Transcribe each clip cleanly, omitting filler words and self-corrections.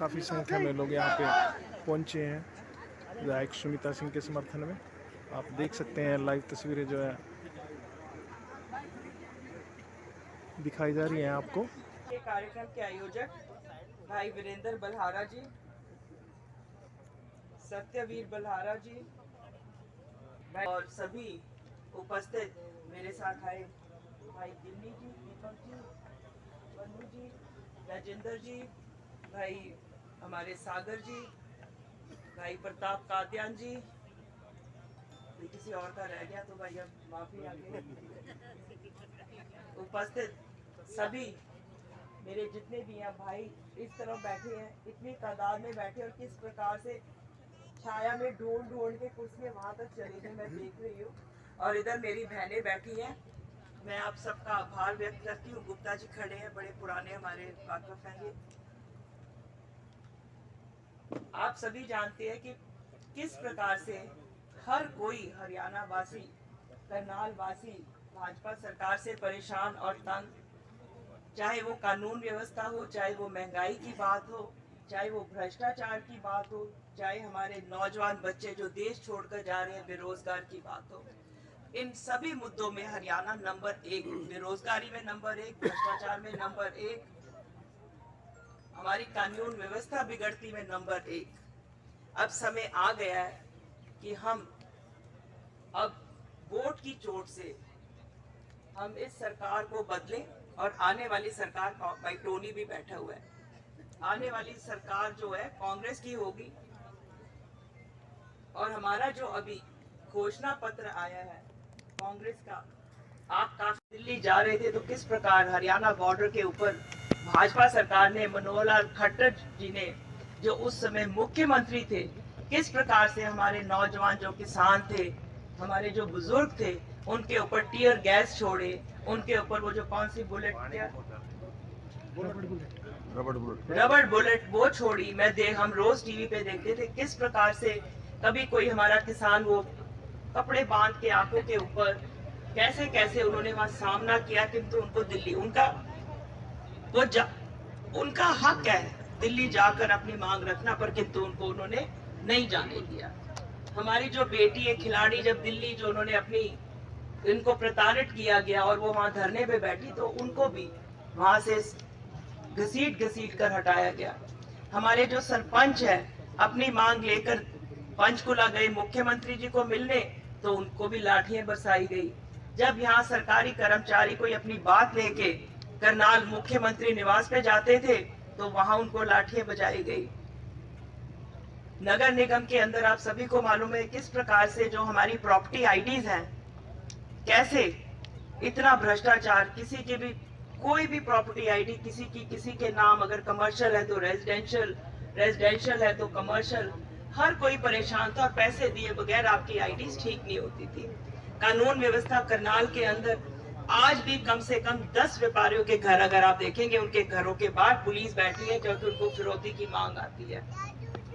काफ़ी संख्या में लोग यहाँ पे पहुँचे हैं विधायक सुमित्रा सिंह के समर्थन में। आप देख सकते हैं लाइव तस्वीरें जो है दिखाई जा रही हैं आपको। ये कार्यक्रम के आयोजक भाई वीरेंद्र बल्हारा जी, सत्यवीर बल्हारा जी और सभी उपस्थित मेरे साथ आए भाई दिल्ली जी, दीपक जी, बन्नू जी, राजेंद्र जी, भाई हमारे सागर जी, भाई प्रताप कादियान जी, किसी और का रह गया तो भाई अब माफी आगे। उपस्थित सभी मेरे जितने भी हैं भाई इस तरफ बैठे हैं, इतनी तादाद में बैठे और किस प्रकार से छाया में ढूंढ के कुर्सियां वहां तक चली गई, मैं देख रही हूँ। और इधर मेरी बहनें बैठी हैं, मैं आप सबका आभार व्यक्त करती हूँ। गुप्ता जी खड़े हैं, बड़े पुराने हमारे वाकफ हैं ये। आप सभी जानते हैं कि किस प्रकार से हर कोई हरियाणा वासी, करनाल वासी भाजपा सरकार से परेशान और तंग, चाहे वो कानून व्यवस्था हो, चाहे वो महंगाई की बात हो, चाहे वो भ्रष्टाचार की बात हो, चाहे हमारे नौजवान बच्चे जो देश छोड़कर जा रहे हैं बेरोजगार की बात हो। इन सभी मुद्दों में हरियाणा नंबर 1, बेरोजगारी में नंबर 1, भ्रष्टाचार में नंबर 1, हमारी कानून व्यवस्था बिगड़ती में नंबर 1। अब समय आ गया है कि हम अब वोट की चोट से हम इस सरकार को बदलें और आने वाली सरकार, भाई टोनी भी बैठा हुआ है, आने वाली सरकार जो है कांग्रेस की होगी। और हमारा जो अभी घोषणा पत्र आया है कांग्रेस का, आप काफी दिल्ली जा रहे थे तो किस प्रकार हरियाणा बॉर्डर के ऊपर भाजपा सरकार ने, मनोहर लाल खट्टर जी ने जो उस समय मुख्यमंत्री थे, किस प्रकार से हमारे नौजवान जो किसान थे, हमारे जो बुजुर्ग थे, उनके ऊपर टीयर गैस छोड़े, उनके ऊपर वो जो कौन सी बुलेट, रबड़ बुलेट वो छोड़ी। हम रोज टीवी पे देखते थे किस प्रकार से कभी कोई हमारा किसान वो कपड़े बांध के आंखों के ऊपर कैसे कैसे उन्होंने वहां सामना किया, किंतु उनको दिल्ली, उनका हक है दिल्ली जाकर अपनी मांग रखना, पर किंतु उनको उन्होंने नहीं जाने दिया। हमारी जो बेटी है खिलाड़ी, जब दिल्ली जो उन्होंने अपनी, इनको प्रताड़ित किया गया और वो वहां धरने पे बैठी तो उनको भी वहां से घसीट कर हटाया गया। हमारे जो सरपंच है अपनी मांग लेकर पंचकुला गए मुख्यमंत्री जी को मिलने तो उनको भी लाठियां बरसाई गई। जब यहाँ सरकारी कर्मचारी कोई अपनी बात लेके करनाल मुख्यमंत्री निवास पे जाते थे तो वहां उनको लाठियां बजाई गई। नगर निगम के अंदर आप सभी को मालूम है किस प्रकार से जो हमारी प्रॉपर्टी आईडीज हैं, कैसे इतना भ्रष्टाचार, किसी की भी कोई भी प्रॉपर्टी आईडी किसी के नाम, अगर कमर्शियल है तो रेजिडेंशियल, रेजिडेंशियल है तो कमर्शियल, हर कोई परेशान था और पैसे दिए बगैर आपकी आईडीज ठीक नहीं होती थी। कानून व्यवस्था करनाल के अंदर आज भी कम से कम 10 व्यापारियों के घर अगर आप देखेंगे, उनके घरों के बाहर पुलिस बैठी है क्योंकि उनको फिरौती की मांग आती है,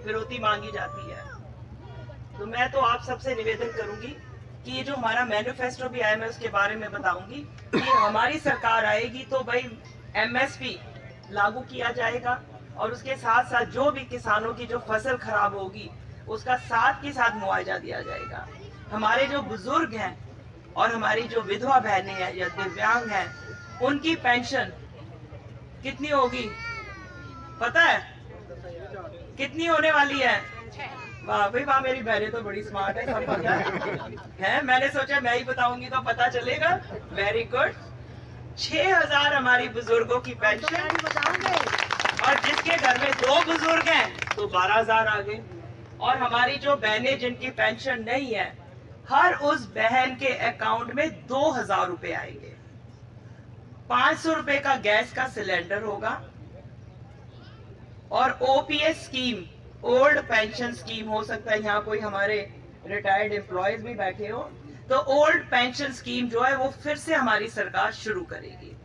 फिरौती मांगी जाती है। तो मैं तो आप सबसे निवेदन करूंगी कि ये जो हमारा मैनिफेस्टो भी आया, मैं उसके बारे में बताऊंगी कि हमारी सरकार आएगी तो भाई एमएसपी लागू किया जाएगा और उसके साथ साथ जो भी किसानों की जो फसल खराब होगी उसका साथ के साथ मुआवजा दिया जाएगा। हमारे जो बुजुर्ग हैं और हमारी जो विधवा बहनें हैं या दिव्यांग हैं, उनकी पेंशन कितनी होगी पता है? कितनी होने वाली है? वाह भाई वाह, मेरी बहनें तो बड़ी स्मार्ट है, सब पता है। मैंने सोचा मैं ही बताऊंगी तो पता चलेगा। Very good. 6000 हमारी बुजुर्गों की पेंशन, और जिसके घर में 2 बुजुर्ग हैं तो 12000 आ गए। और हमारी जो बहनें जिनकी पेंशन नहीं है, हर उस बहन के अकाउंट में 2000 रुपए आएंगे। 500 रुपए का गैस का सिलेंडर होगा और OPS scheme, old pension scheme, हो सकता है यहाँ कोई हमारे रिटायर्ड एम्प्लॉयज भी बैठे हो, तो ओल्ड पेंशन स्कीम जो है वो फिर से हमारी सरकार शुरू करेगी।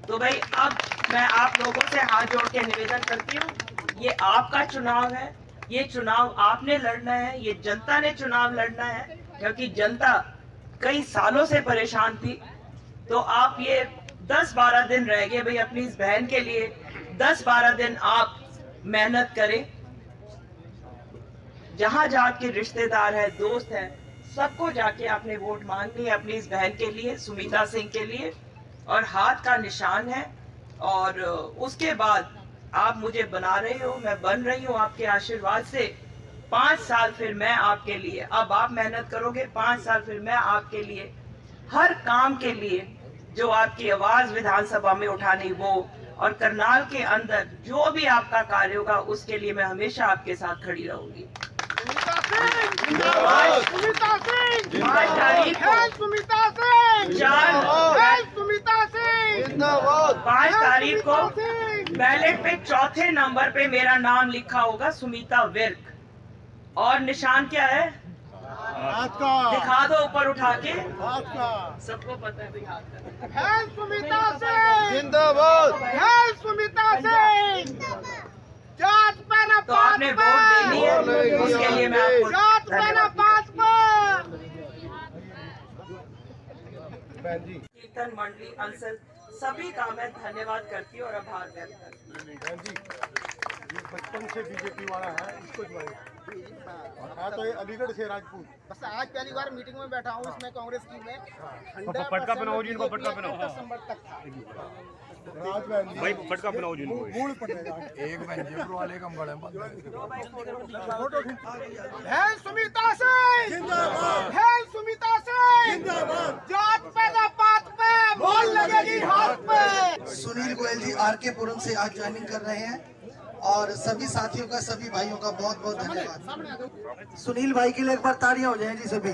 तो भाई अब मैं आप लोगों से हाथ जोड़ के निवेदन करती हूँ, ये आपका चुनाव है, ये चुनाव आपने लड़ना है, ये जनता ने चुनाव लड़ना है, क्योंकि जनता कई सालों से परेशान थी। तो आप ये 10-12 दिन रह गए भाई अपनी इस बहन के लिए, 10-12 दिन आप मेहनत करें, जहां जाके रिश्तेदार है, दोस्त है, सबको जाके आपने वोट मांगनी है अपनी इस बहन के लिए, सुमिता सिंह के लिए, और हाथ का निशान है। और उसके बाद आप मुझे बना रहे हो, मैं बन रही हूँ आपके आशीर्वाद से। 5 साल फिर मैं आपके लिए, अब आप मेहनत करोगे, 5 साल फिर मैं आपके लिए हर काम के लिए जो आपकी आवाज विधानसभा में उठानी वो, और करनाल के अंदर जो भी आपका कार्य होगा उसके लिए मैं हमेशा आपके साथ खड़ी रहूंगी। 5 तारीख को 5 तारीख को बैलेट पे चौथे नंबर पे मेरा नाम लिखा होगा, सुमिता विर्क, और निशान क्या है? हाथ का। दिखा दो ऊपर उठा के, हाथ का। सबको पता है भाई हाथ का। है सुमिता सिंह जिंदाबाद, है सुमिता सिंह। जात पे न तो आपने वोट देनी है, उसके लिए मैं आपको जात पे न पात कीर्तन मंडली अंसल सभी का मैं धन्यवाद करती हूँ और आभार व्यक्त करती हूँ। बहन जी, ये बचपन से बीजेपी वाला है, इसको ज्वाइन है तो ये अलीगढ़ से राजपूत। बस आज पहली बार मीटिंग में बैठा हूँ इसमें कांग्रेस की में। पटका पहनाओ जी इनको, पटका पहनाओ। दिसंबर तक था। भाई पटका पहनाओ जी इनको। बूढ़ पड़ेगा एक बहन वाले कम बड़े है सुमिता सिंह जिंदाबाद, है सुमिता सिंह जिंदाबाद। जात पे न पात पे बोल लगेगी हाथ पे। सुनील गोयल जी आरके पुरम से आज ज्वाइनिंग कर रहे हैं, और सभी साथियों का, सभी भाइयों का बहुत बहुत धन्यवाद। सुनील भाई के लिए एक बार तालियां हो जाएं जी सभी।